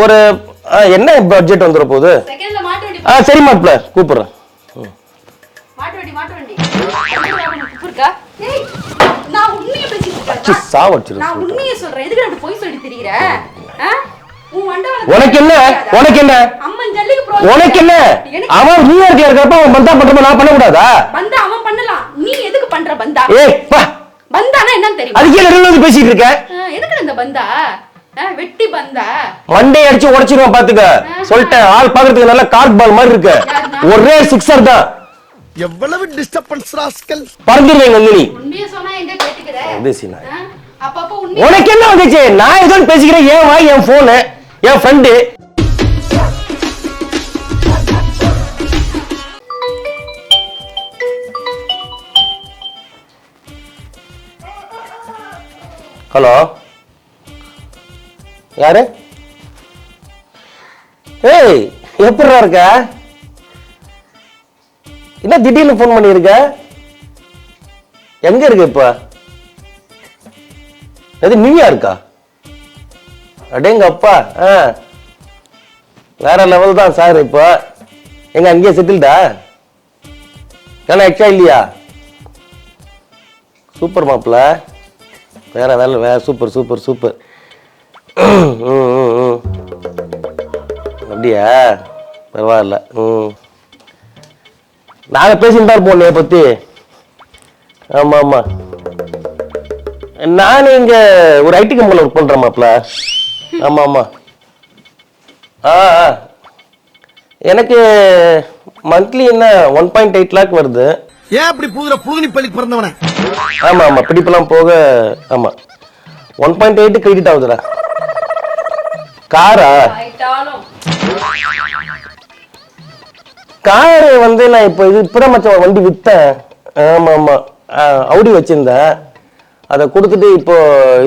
ஒரு என்ன பட்ஜெட் வந்துற போகுது? சரி மாப்ள கூப்பிடுறேன். உனக்கு என்ன அவன் நியூயார்க்ல இருக்கிறப்ப அவன் பந்தா பண்றப்ப நான் பண்ண கூடாதா? பந்தா அவன் பண்ணலாம், நீ எதுக்கு பண்ற பந்தா? பந்தானா என்னன்னு தெரியும்? அதுக்கே ரெண்டு பேசிட்டு இருக்க. எதுக்கு இந்த பந்தா? வெட்டி பந்தா மண்டே அடிச்சு உடைச்சிருவான் பாத்துக்க. சொல்லிட்டேன், ஆள் பாக்குறதுக்கு நல்ல கார்க் பால் மாதிரி இருக்கு. ஒரே சிக்ஸர் தான். எவ்வளவு டிஸ்டர்பன்ஸ் ராஸ்கல். பறந்துருவேங்க நீ. உண்மையை சொன்னா எங்க கேட்டுக்கற? தேசினா அப்பப்ப உண்மை. உனக்கு என்ன வந்துச்சு? நான் ஏதோ பேசிக்கிறேன். ஏன் வாய் என் போன் என் ஃப்ரெண்டு. ஹலோ யாரு? ஏய் எப்படிடா இருக்க? என்ன திடீர்னு போன் பண்ணிருக்க? எங்க இருக்கு இப்ப? எது நியூயார்க்கா? அடேங்க அப்பா, வேற லெவல் தான் சார். இப்போ எங்க அங்கேயே செட்டில்டா? ஏன்னா எக்ஸ்ட்ரா இல்லையா? சூப்பர் மாப்பிள்ள, வேற வேலை, வேற சூப்பர் சூப்பர் சூப்பர். அப்படியா? பரவாயில்ல. நாங்க பேசிட்டு தான் போனே பத்தி. ஆமா ஆமா, நான் இங்க ஒரு ஐடி கம்பெனில ஒர்க் பண்றேன் மாப்ள. ஆமா ஆமா. எனக்கு மந்த்லி என்ன 1.8 lakh வருது. ஏன் அப்படி புதுனி பள்ளிக்கு பிறந்தவனே? ஆமா ஆமா, பிடிப்பெல்லாம் போக. ஆமா 1.8 கிரெடிட் ஆகுதுடா. காரா? கார் வந்து நான் இப்போ இப்பதான் மச்சான் வண்டி வித்தேன். ஆமா ஆமா, அவுடி வச்சிருந்தேன். அதை கொடுத்துட்டு இப்போ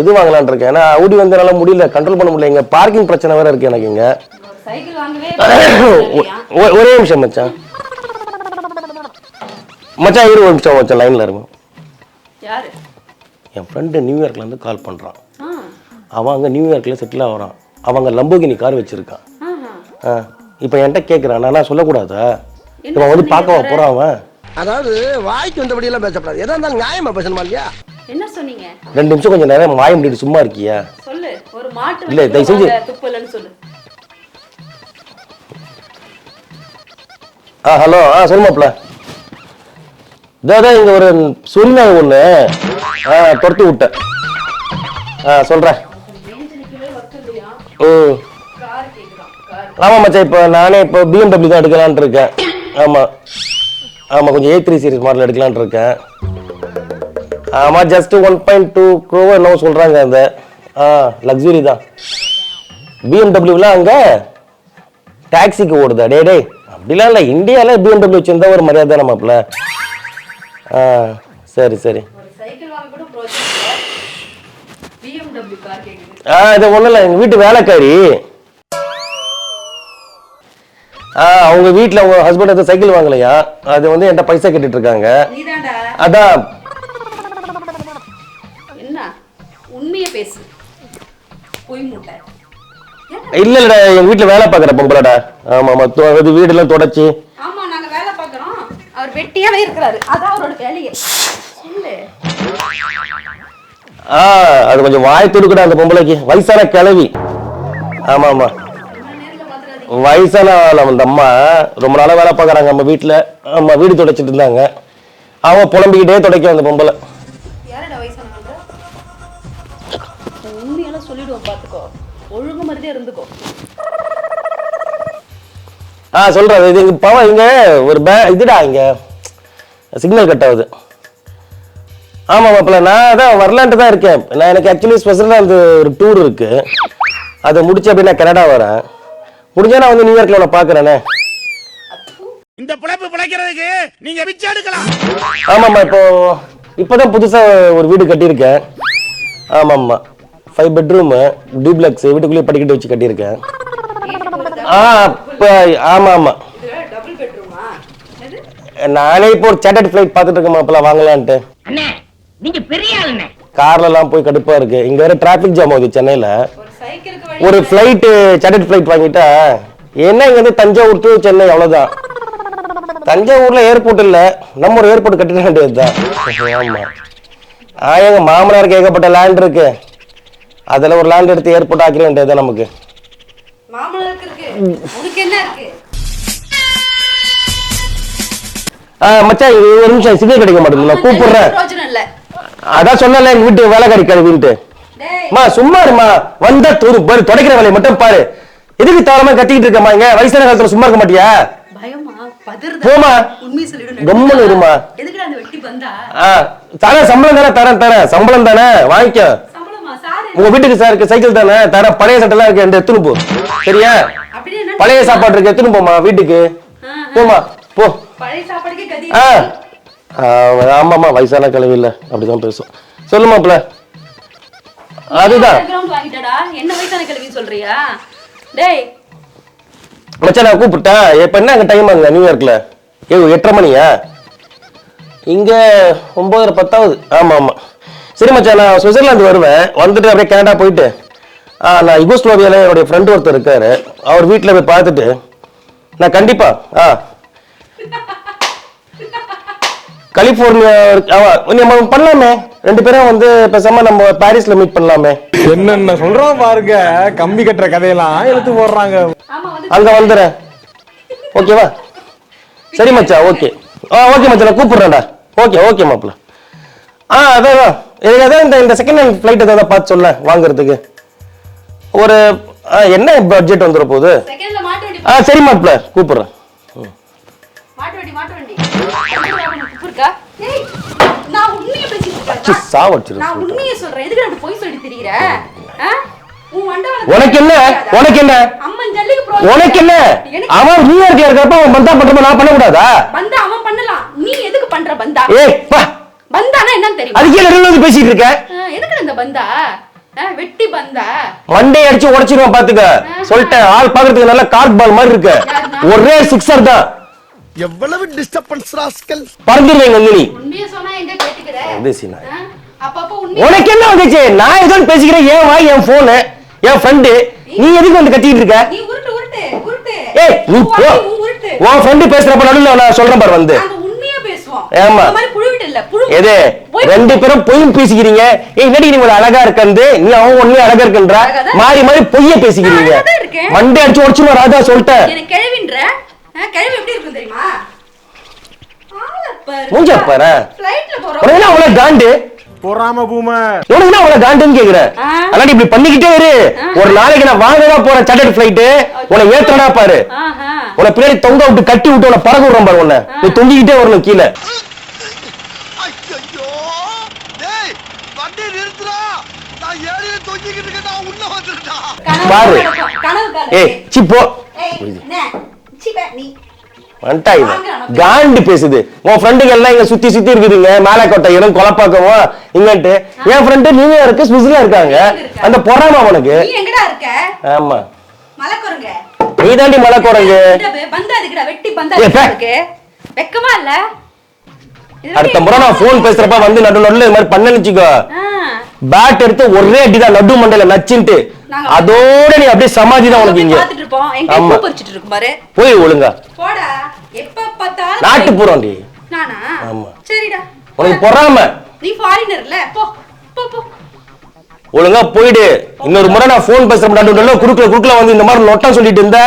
இது வாங்கலான் இருக்கேன். ஏன்னா அவுடி வந்து என்னால முடியல, கண்ட்ரோல் பண்ண முடியல. இங்க பார்க்கிங் பிரச்சனை வேற இருக்கு எனக்கு இங்க. ஒரே நிமிஷம் மச்சான். மச்சான் இரு ஒரு நிமிஷம் மச்சான், லைன்ல இருக்கும். என் ஃப்ரெண்டு நியூயார்க்ல இருந்து கால் பண்றான். அவன் அங்க நியூயார்க்ல செட்டில் ஆகிறான். அவங்க லம்போகினி கார் வச்சிருக்கான். இப்போ என்கிட்ட கேட்குறான், நான் சொல்லக்கூடாதா? இவன் வந்து பார்க்க போறான் அவன். அதாவது வாய்க்கு வந்தபடி எல்லாம் பேசப்படாது. எதா இருந்தாலும் நியாயமா பேசணுமா இல்லையா? என்ன சொன்னீங்க? 2 நிமிஷம் கொஞ்சம் நேரம் வாய முடிட்டு சும்மா இருக்கியா? சொல்லு. ஒரு மாட்டு இல்ல தயவு செஞ்சு துப்பலன்னு சொல்லு. ஹலோ, சொல்லுமாப்ல. இதான் இங்க ஒரு சுரினா ஒண்ணு துரத்தி விட்டேன். சொல்றேன். ஆமா மச்சான், இப்போ நானே இப்போ BMW தான் எடுக்கலான் இருக்கேன். ஆமா ஆமா, கொஞ்சம் A3 சீரிஸ் மாடல் எடுக்கலான் இருக்கேன். ஆமா, ஜஸ்ட் 1.2 crore என்னவோ சொல்றாங்க. அந்த லக்ஸுரி தான். BMW அங்க டாக்ஸிக்கு ஓடுதா? டே அப்படிலாம் இல்லை. இந்தியாவில் BMW வச்சிருந்தா ஒரு மரியாதை நம்மள. சரி சரி. இது ஒன்றும் இல்லை, எங்கள் வீட்டு வேலைக்காரி. அவங்க வீட்டில் அவங்க ஹஸ்பண்ட் வந்து சைக்கிள் வாங்கலையா, அது வந்து என்கிட்ட பைசா கேட்டுட்டு இருக்காங்க. அதான். இல்ல இல்லடா, எங்க வீட்டுல வேலை பாக்குற பொம்பளடா. ஆமா ஆமா, வீடெல்லாம் தொடச்சு. ஆமா, நாங்க வேலை பாக்குறோம். அவர் வெட்டியாவே இருக்காரு, அதான் அவரோட வேலையே. சொல்லு. அது கொஞ்சம் வாய் துடுக்குடா அந்த பொம்பளைக்கு. வயசான கிழவி. ஆமா ஆமா, வயசான அந்த அம்மா ரொம்ப நாளா வேலை பாக்குறாங்க நம்ம வீட்டுல. ஆமா, வீடு துடைச்சிட்டு இருந்தாங்க. அவன் புலம்பிக்கிட்டே துடைக்க அந்த பொம்பளை. உண்மையெல்லாம் சொல்லிடுவோம், பாத்துக்கோ. ஒழுங்கு மாதிரியே இருந்துக்கோ. சொல்றேன். இது இங்க பவன் இங்க ஒரு இதுடா, இங்க சிக்னல் கட் ஆகுது. ஆமா மாப்பிள்ள, நான் தான் வரலான்ட்டு தான் இருக்கேன். நான் எனக்கு ஆக்சுவலி ஸ்பெஷலா அந்த ஒரு டூர் இருக்கு. அதை முடிச்சு அப்படி நான் கனடா வரேன். முடிஞ்சா நான் வந்து நியூயார்க்ல உன்னை பாக்குறேனே. இந்த பிழைப்பு பிழைக்கிறதுக்கு நீங்க பிச்சை எடுக்கலாம். ஆமாம்மா, இப்போதான் புதுசா ஒரு வீடு கட்டியிருக்கேன். ஆமாம்மா, 5 bedroom டூப்ளெக்ஸ், வீட்டுக்குள்ளேயே படிக்கட்டு வச்சு கட்டியிருக்கேன். ஆமா ஆமா, நானே இப்போ ஒரு சார்ட்டர்ட் ஃபிளைட் பார்த்துட்டு இருக்கேன் மாப்பிள்ள, வாங்கலான்ட்டு. நீங்க பெரிய ஆளுங்க. கார்ல எல்லாம் போய் கடுப்பா இருக்கு. இங்க வேற டிராபிக் ஜாம் ஆகுது சென்னையில. சைக்கிளுக்கு வழி ஒரு ஃப்ளைட்டு சார்ட்டர்ட் ஃப்ளைட் வாங்கிட்டா என்ன இங்க இருந்து தஞ்சாவூர் டு சென்னை அவ்வளவுதான். தஞ்சாவூர்ல ஏர்போர்ட் இல்ல, நம்ம ஒரு ஏர்போர்ட் கட்டிட வேண்டியதுதான். ஆமா, எங்க மாமனாருக்கு ஏகப்பட்ட லேண்ட் இருக்கு, அதுல ஒரு லேண்ட் எடுத்து ஏர்போர்ட் ஆக்கிட வேண்டியதுதான் நமக்கு. மாமனாருக்கு இருக்கு, உனக்கு என்ன இருக்கு? மச்சான் ஒரு நிமிஷம் சிக்னல் கிடைக்க மாட்டேங்குது, நான் கூப்பிடுறேன். பிரயோஜனம் இல்ல. அதான் சொன்னல எங்க வீட்டு வேலைக்காரி கழுவின்ட்டு. டேய் சும்மா இருமா, வந்தா துடைக்கிற வேலையை மட்டும் பாரு. எதுக்கு தவறமா கத்திக்கிட்டு இருக்கமா? இங்க வயசான காலத்துல சும்மா இருக்க மாட்டியா? பயமா பதறுதா? போமா, உண்மையை சொல்லிடு. கம்முன்னு இருமா. எதுக்குடா அந்த வெட்டி பந்தா? தரேன், சம்பளம் தானே தரேன், சம்பளம் தானே வாங்கிக்க. சம்பளமா சாரு? உங்க வீட்டுக்கு சாருக்கு சைக்கிள் தானே தரேன், பழைய சட்டெல்லாம் இருக்கு, இந்த எடுத்துன்னு போ. சரியா? அப்படியே என்ன? பழைய சாப்பாடு இருக்கு, எடுத்துன்னு போமா வீட்டுக்கு. போமா போ. பழைய சாப்பாடுக்கே கதி. ஆமாமா, வயசான கிழவி இல்ல, அப்படிதான் பேசும். சொல்லுமாப்ல. அதுதான் வாங்கிட்டடா, என்ன வயசான கிழவின்னு சொல்றியா? டேய் மச்சான், நான் கூப்பிட்டேன். இப்ப என்ன அங்க டைம் ஆகுங்க நியூயார்க்ல? 8:30 மணியா? இங்க 9:10. ஆமா ஆமா. சரி மச்சான், நான் சுவிட்சர்லாந்து வருவேன், வந்துட்டு அப்படியே கனடா போயிட்டு நான் யுகோஸ்லோவியால என்னுடைய ஃப்ரெண்ட் ஒருத்தர் இருக்காரு, அவர் வீட்டுல போய் பார்த்துட்டு நான் கண்டிப்பா கலிபோர்னியா நம்ம பண்ணலாமே, 2 பேரும் வந்து பேசாம நம்ம பாரிஸ்ல மீட் பண்ணலாமே. என்னென்ன சொல்றோம் பாருங்க, கம்பி கட்டுற கதையெல்லாம் எடுத்து போடுறாங்க. அங்க வந்துறேன், ஓகேவா? சரி மச்சான், ஓகே. ஓகே மச்சான், நான் கூப்பிடுறேன்டா. ஓகே மாப்பிள்ள. அதான் எனக்கு இந்த செகண்ட் ஹேண்ட் ஃபிளைட் ஏதாவது பார்த்து சொல்ல வாங்குறதுக்கு. ஒரு என்ன பட்ஜெட் வந்துட போகுது? சரி மாப்பிள்ள, கூப்பிடுறேன். உனக்கு என்ன? அவன் நியூயார்க்ல இருக்கப்ப அவன் பந்தா பண்றப்ப நான் பண்ணக்கூடாதா? பந்தா அவன் பண்ணலாம், நீ எதுக்கு பண்ற பந்தா? பந்தானா என்னன்னு தெரியும்? அதுக்கே நடுவுல பேசிட்டு இருக்க. எதுக்கு இந்த பந்தா? வெட்டி பந்தா மண்டே அடிச்சு உடைச்சிருவான் பாத்துக்க. சொல்லிட்டேன், ஆள் பாக்குறதுக்கு நல்ல கார்க் பால் மாதிரி இருக்கு, ஒரே சிக்ஸர் தான். எவ்வளவு டிஸ்டர்பன்ஸ் ராஸ்கல். பறந்துருவேங்க நீ. உண்மையை சொன்னா எங்க கேட்டுக்கற? தேசினா அப்பப்ப உண்மை. உனக்கு என்ன வந்துச்சு? நான் ஏதோ பேசிக்கிறேன், ஏன் வாய் என் போன் என் ஃப்ரெண்ட், நீ எதுக்கு வந்து கத்திட்டு இருக்க? நீ உருட்டு. ஏய் நீ போ, உன் ஃப்ரெண்ட் பேசுறப்ப நடுவுல நான் சொல்றேன் பாரு வந்து. நாங்க உண்மையா பேசுவோம். ஆமா, இந்த மாதிரி புழுவிட்டு இல்ல, புழு. எது 2 பேரும் பொய்யும் பேசிக்கிறீங்க. ஏய் என்னடி நீ இவ்வளவு அழகா இருக்கந்து, நீ அவன் ஒண்ணே அழகா இருக்கன்ற, மாறி பொய்ய பேசிக்கிறீங்க. மண்டே அடிச்சு உடைச்சுமா ராஜா சொல்லிட்டேன். எனக்கு கிழவின்ற கிழவி எப்படி இருக்கும் தெரியுமா? மூஞ்ச பாரு. ஃளைட்ல போறோம். உனக்கு அவ்வளவு காண்டு போறாம பூமை, உனக்கு அவ்வளவு காண்டுன்னு கேக்குறேன். ஆனா இப்படி பண்ணிக்கிட்டே இரு, ஒரு நாளைக்கு நான் வாங்கதான் போறேன் சார்ட்டர்ட் ஃபிளைட், உன்னை ஏத்தடா பாரு. உன்னை பின்னாடி தொங்க விட்டு கட்டி விட்டு உன்னை பறக்க விடுறோம் பாரு, உன்னை நீ தொங்கிக்கிட்டே வரணும் கீழே. ஐயோ டேய் வண்டி நிறுத்துடா, நான் ஏறில தொங்கிக்கிட்டு இருக்கேன், உள்ள வந்துடா பாரு. ஏய் சி போ. நீ வந்துட்டா காண்டு பேசுது. உன் ஃப்ரெண்டுங்க எல்லாம் இங்க சுத்தி சுத்தி இருக்குதுங்க, மேலக்கோட்டை இடம் கொலப்பாக்கவோ இங்கன்ட்டு. என் ஃப்ரெண்டு நியூயார்க்கு ஸ்விஸ்ல இருக்காங்க, அந்த பொறாம உனக்கு. நீ எங்கடா இருக்க? ஆமா, மலக்குறங்க. நீ தாண்டி மலக்குறங்க. பந்தா இதுக்குடா, வெட்டி பந்தா இருக்கு. வெக்கமா இல்ல? அடுத்த முறை நான் போன் பேசுறப்ப வந்து நடுவுல இது மாதிரி பண்ண நிச்சுக்கோ, பேட் எடுத்து ஒரே அடிதான் நடு மண்டையில நச்சின்ட்டு, அதோட நீ அப்படியே சமாதி தான் உனக்கு. இங்க பாத்துட்டு இருப்போம், எங்க பூ பறிச்சிட்டு இருக்கு பாரு. போய் ஒழுங்கா போடா, எப்ப பார்த்தாலும் நாட்டு போறோம்டி. நானா? ஆமா சரிடா, உனக்கு பொறாம. நீ ஃபாரினர்ல, போ போ போ ஒழுங்கா போயிடு. இன்னொரு முறை நான் போன் பேசுறப்ப நடுவுல குறுக்குல வந்து இந்த மாதிரி நொட்டம் சொல்லிட்டு இருந்த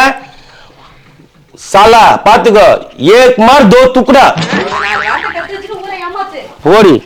சாலா பாத்துக்கோ, ஏக் மார் தோ துக்குடா. நான் வார்த்தை கத்து வச்சிட்டு ஊரை ஏமாத்து. போடி.